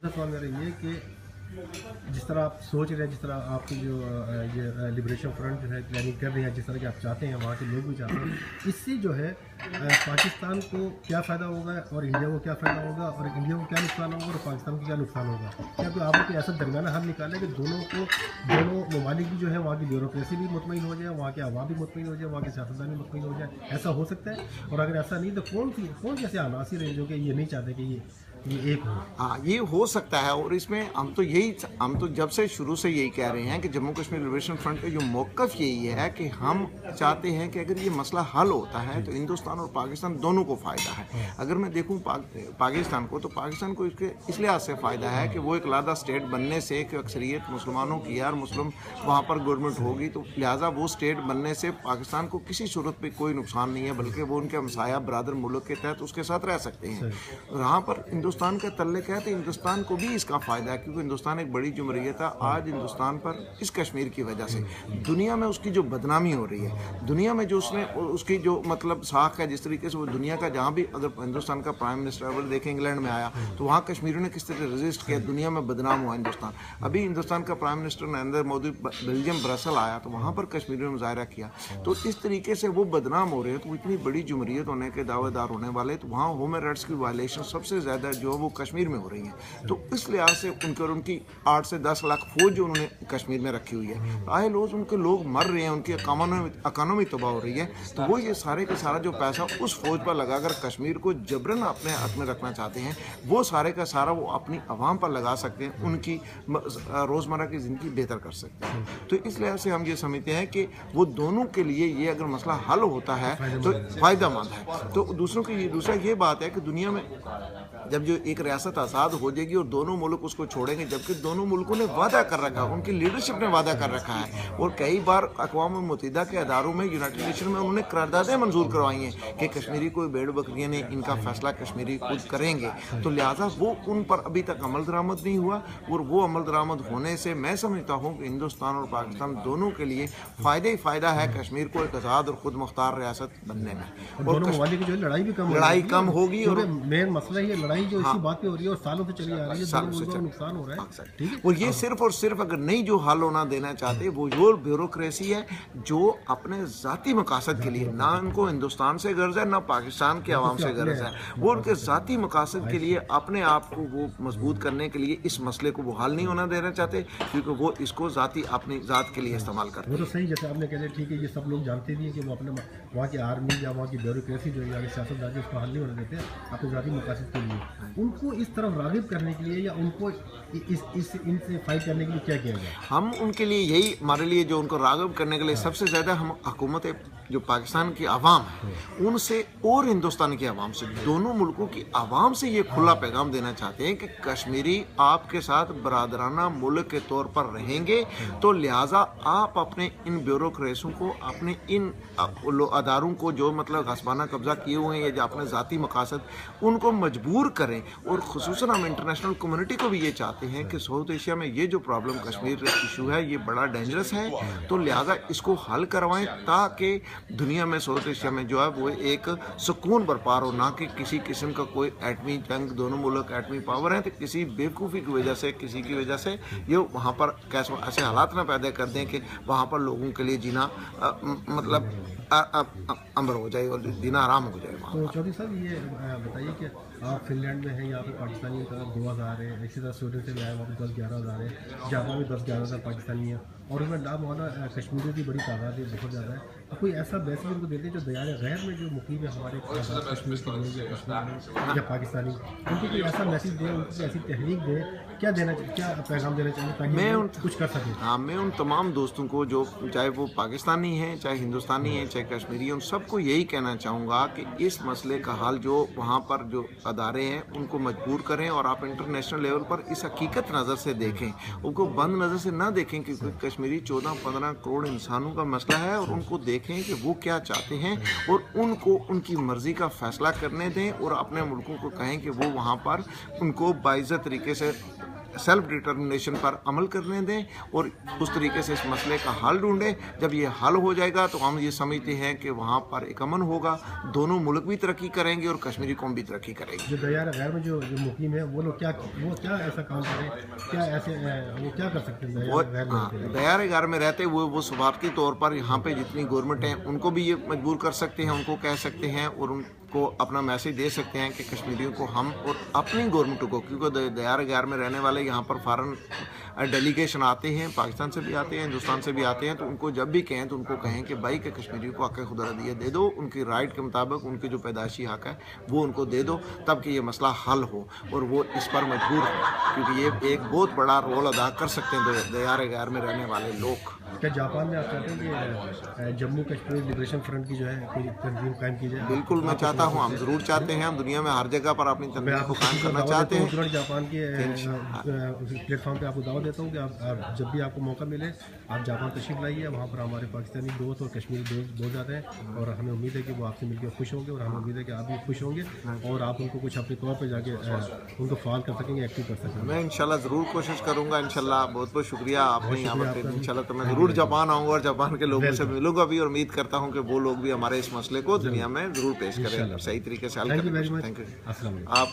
सवाल मेरा ये कि जिस तरह आप सोच रहे हैं, जिस तरह आपकी जो ये लिबरेशन फ्रंट जो है प्लानिंग कर रहे हैं, जिस तरह की आप चाहते हैं, वहाँ के लोग भी चाहते हैं, इससे जो है पाकिस्तान को क्या फ़ायदा होगा और इंडिया को क्या फ़ायदा होगा, और इंडिया को क्या नुकसान होगा और पाकिस्तान को क्या नुकसान होगा? क्या तो आपको ऐसा दरमियाना हल निकालना है कि दोनों ममालिक भी जो है वहाँ की ब्यूरोक्रेसी भी मुतमईन हो जाए, वहाँ के अवाम भी मुतमईन हो जाए, वहाँ के सियासतदान भी मुतमईन हो जाए? ऐसा हो सकता है? और अगर ऐसा नहीं तो कौन कैसे अनासिर हैं जो कि ये नहीं चाहते कि ये एक हो? हाँ, ये हो सकता है। और इसमें हम तो जब से शुरू से यही कह रहे हैं कि जम्मू कश्मीर लिबरेशन फ्रंट का जो मौक़िफ़ यही है कि हम चाहते हैं कि अगर ये मसला हल होता है तो हिंदुस्तान और पाकिस्तान दोनों को फ़ायदा है। अगर मैं देखूं पाकिस्तान को, तो पाकिस्तान को इसके इस लिहाज से फ़ायदा है कि वो एक अलग स्टेट बनने से कि अक्सरियत मुसलमानों की है और मुस्लिम वहाँ पर गवर्नमेंट होगी, तो लिहाजा वो स्टेट बनने से पाकिस्तान को किसी सूरत पर कोई नुकसान नहीं है, बल्कि वो उनके हमसाया बरादर मुल्क के तहत उसके साथ रह सकते हैं। यहाँ पर हिंदुस्तान का तल्लक है तो हिंदुस्तान को भी इसका फ़ायदा है, क्योंकि हिंदुस्तान एक बड़ी जमहूरियत है। आज हिंदुस्तान पर इस कश्मीर की वजह से दुनिया में उसकी जो बदनामी हो रही है, दुनिया में जो उसकी जो मतलब साख है, जिस तरीके से वो दुनिया का जहाँ भी अगर हिंदुस्तान का प्राइम मिनिस्टर अगर देखें इंग्लैंड में आया तो वहाँ कश्मीरियों ने किस तरह रजिस्ट किया, दुनिया में बदनाम हुआ हिंदुस्तान। अभी हिंदुस्तान का prime minister Narendra Modi Belgium Brussels आया तो वहाँ पर कश्मीरियों ने मुजाहरा किया। तो इस तरीके से वो बदनाम हो रहे हैं। तो इतनी बड़ी जमहूरियत होने के दावेदार होने वाले, तो वहाँ ह्यूमन राइट्स की वायलेशन सबसे ज़्यादा जो वो कश्मीर में हो रही है। तो इस लिहाज से उनकी 8 से 10 लाख फौज जो उन्होंने कश्मीर में रखी हुई है, आए रोज़ उनके लोग मर रहे हैं, उनकी इकानमी तबाह हो रही है। तो वो ये सारे का सारा जो पैसा उस फौज पर लगाकर कश्मीर को जबरन अपने हाथ में रखना चाहते हैं, वो सारे का सारा वो अपनी आवाम पर लगा सकते हैं, उनकी रोज़मर्रा की ज़िंदगी बेहतर कर सकते हैं। तो इस लिहाज से हम ये समझते हैं कि वो दोनों के लिए ये अगर मसला हल होता है तो फ़ायदेमंद है। तो दूसरा ये बात है कि दुनिया में जब जो एक रियासत आज़ाद हो जाएगी और दोनों मुल्क उसको छोड़ेंगे, जबकि दोनों मुल्कों ने वादा कर रखा है, उनकी लीडरशिप ने वादा कर रखा है, और कई बार अक़वाम मुत्तहिदा के अदारों में, यूनाइटेड नेशन में उन्होंने करारदादें मंजूर करवाई हैं कि कश्मीरी कोई भेड़ बकरियाँ ने इनका फैसला कश्मीरी खुद करेंगे। तो लिहाजा वो उन पर अभी तक अमल दरामद नहीं हुआ, और वो अमल दरामद होने से मैं समझता हूँ कि हिंदुस्तान और पाकिस्तान दोनों के लिए फ़ायदा ही फ़ायदा है कश्मीर को एक आज़ाद और खुद मुख्तार रियासत बनने में। और दोनों ममालिक की जो है लड़ाई कम होगी और मेन मसला ये लड़ाई जो इसी बात पे हो रही है और सालों से चली आ रही है, दोनों मुल्कों को नुकसान हो रहा है। ठीक है, और ये सिर्फ और सिर्फ अगर नहीं जो हल होना देना चाहते, वो जो ब्यूरोक्रेसी है जो अपने ज़ाती मकासद के लिए, ना उनको हिंदुस्तान से गर्ज है ना पाकिस्तान के आवाम से गर्ज है, वो उनके ज़ाती मकासद के लिए अपने आप को वो मजबूत करने के लिए इस मसले को वो हल नहीं होना देना चाहते, क्योंकि वो इसको ज़ाती अपनी ज़ात के लिए इस्तेमाल करते हैं। वो तो सही, जैसे आपने कहते ठीक है, ये सब लोग जानते भी हैं कि वो अपने वहाँ की आर्मी या वहाँ की ब्यूरोक्रेसी जो है सियासतदान उसको हल नहीं होने देते अपने ज़ाती मकासद के लिए। उनको इस तरफ राग़िब करने के लिए या उनको इनसे फाइट करने के लिए क्या किया जाए? हम उनके लिए यही, हमारे लिए जो उनको राग़िब करने के लिए सबसे ज़्यादा हम हुकूमत जो पाकिस्तान की आवाम है उनसे और हिंदुस्तान की आवाम से, दोनों मुल्कों की आवाम से ये खुला पैगाम देना चाहते हैं कि कश्मीरी आपके साथ बरादराना मुल्क के तौर पर रहेंगे, तो लिहाजा आप अपने इन ब्यूरोक्रेसियों को, अपने इन अदारों को जो मतलब गस्बाना कब्जा किए हुए हैं या जो अपने ज़ाती मकासद, उनको मजबूर करें। और ख़ुसूसन हम इंटरनेशनल कम्युनिटी को भी ये चाहते हैं कि साउथ एशिया में ये जो प्रॉब्लम कश्मीर इशू है ये बड़ा डेंजरस है, तो लिहाजा इसको हल करवाएं ताकि दुनिया में साउथ एशिया में जो है वो एक सुकून बरपार हो, ना कि किसी किस्म का कोई एटमी जंग, दोनों मुल्क एटमी पावर हैं, तो किसी बेवकूफ़ी की वजह से, किसी की वजह से ये वहाँ पर कैसे ऐसे हालात ना पैदा कर दें कि वहाँ पर लोगों के लिए जीना मतलब अमर हो जाए और जीना आराम हो जाए। तो चौधरी साहब ये बताइए कि आप फिनलैंड में हैं, यहाँ पे पाकिस्तानी का 2,000 है, इसी तरह स्वीडन से भी आए वहाँ पर 10-11 हज़ार है, जापान में 10-11 हज़ार पाकिस्तानी है, और उसमें वहाँ कश्मीरियों की बड़ी तादाद है, बहुत ज़्यादा है। तो कोई ऐसा मैसेज उनको देते हैं जो दयार गैर में जो मुकीम है हमारे कश्मीर के लोग या पाकिस्तानी, उनको कोई ऐसा मैसेज दें, उनको ऐसी तहरीक दें, क्या पैगाम देना चाहिए ताकि मैं कुछ कर सकें? हाँ, मैं उन तमाम दोस्तों को जो चाहे वो पाकिस्तानी हैं, चाहे हिंदुस्तानी हैं, चाहे कश्मीरी हैं, उन सबको यही कहना चाहूँगा कि इस मसले का हल जो वहाँ पर जो अदारे हैं उनको मजबूर करें, और आप इंटरनेशनल लेवल पर इस हकीकत नज़र से देखें, उनको बंद नज़र से ना देखें, क्योंकि कश्मीरी 14-15 करोड़ इंसानों का मसला है, और उनको देखें कि वो क्या चाहते हैं और उनको उनकी मर्ज़ी का फ़ैसला करने दें, और अपने मुल्कों को कहें कि वो वहाँ पर उनको बाइज़्ज़त तरीके से सेल्फ डिटर्मिनेशन पर अमल करने दें और उस तरीके से इस मसले का हल ढूंढें। जब ये हल हो जाएगा तो हम ये समझते हैं कि वहाँ पर एक अमन होगा, दोनों मुल्क भी तरक्की करेंगे और कश्मीरी कौम भी तरक्की करेगी। जो दयार गैर में जो मुकीम है वो लोग क्या ऐसा काम करें, क्या ऐसे वो क्या कर सकते हैं दयार गैर में रहते हुए वो सफारती तौर पर यहाँ पे जितनी गवर्नमेंट है उनको भी ये मजबूर कर सकते हैं, उनको कह सकते हैं और उनको अपना मैसेज दे सकते हैं कि कश्मीरियों को हम और अपनी गवर्नमेंट को, क्योंकि दयार गैर में रहने वाले यहाँ पर फॉरेन डेलीगेशन आते हैं, पाकिस्तान से भी आते हैं, हिंदुस्तान से भी आते हैं, तो उनको जब भी कहें तो उनको कहें कि भाई के कश्मीरियों को हक़ खुदरदियत दे दो, उनकी राइट के मुताबिक उनके जो पैदाइशी हक़ है वो उनको दे दो, तब कि ये मसला हल हो और वो इस पर मजबूर हो, क्योंकि ये एक बहुत बड़ा रोल अदा कर सकते हैं दयार गैर में रहने वाले लोग। क्या जापान में आप चाहते हैं कि जम्मू कश्मीर लिबरेशन फ्रंट की जो है कोई तंजीम कायम की जाए? बिल्कुल मैं चाहता हूँ, हम ज़रूर चाहते हैं, हम दुनिया में हर जगह पर अपनी तंजीम को कायम करना चाहते हैं। जापान के प्लेटफॉर्म पे आपको दावत देता हूँ कि आप जब भी आपको मौका मिले आप जापान तशरीफ लाइए, वहाँ पर हमारे पाकिस्तानी दोस्त और कश्मीरी दोस्त बहुत ज़्यादा हैं और हमें उम्मीद है कि वो आपसे मिलकर खुश होंगे और हमें उम्मीद है कि आप भी खुश होंगे और आप उनको कुछ अपने तौर पर जाके उनको फाल कर सकेंगे, एक्टिव कर सकेंगे। मैं इंशाल्लाह ज़रूर कोशिश करूँगा, इंशाल्लाह। बहुत बहुत शुक्रिया आपने यहाँ पर, इंशाल्लाह तो मैं ज़रूर जापान आऊँगा और जापान के लोगों से मिलूंगा भी और उम्मीद करता हूँ कि वो लोग भी हमारे इस मसले को दुनिया में ज़रूर पेश करें, सही तरीके से हल करें। Thank you. आप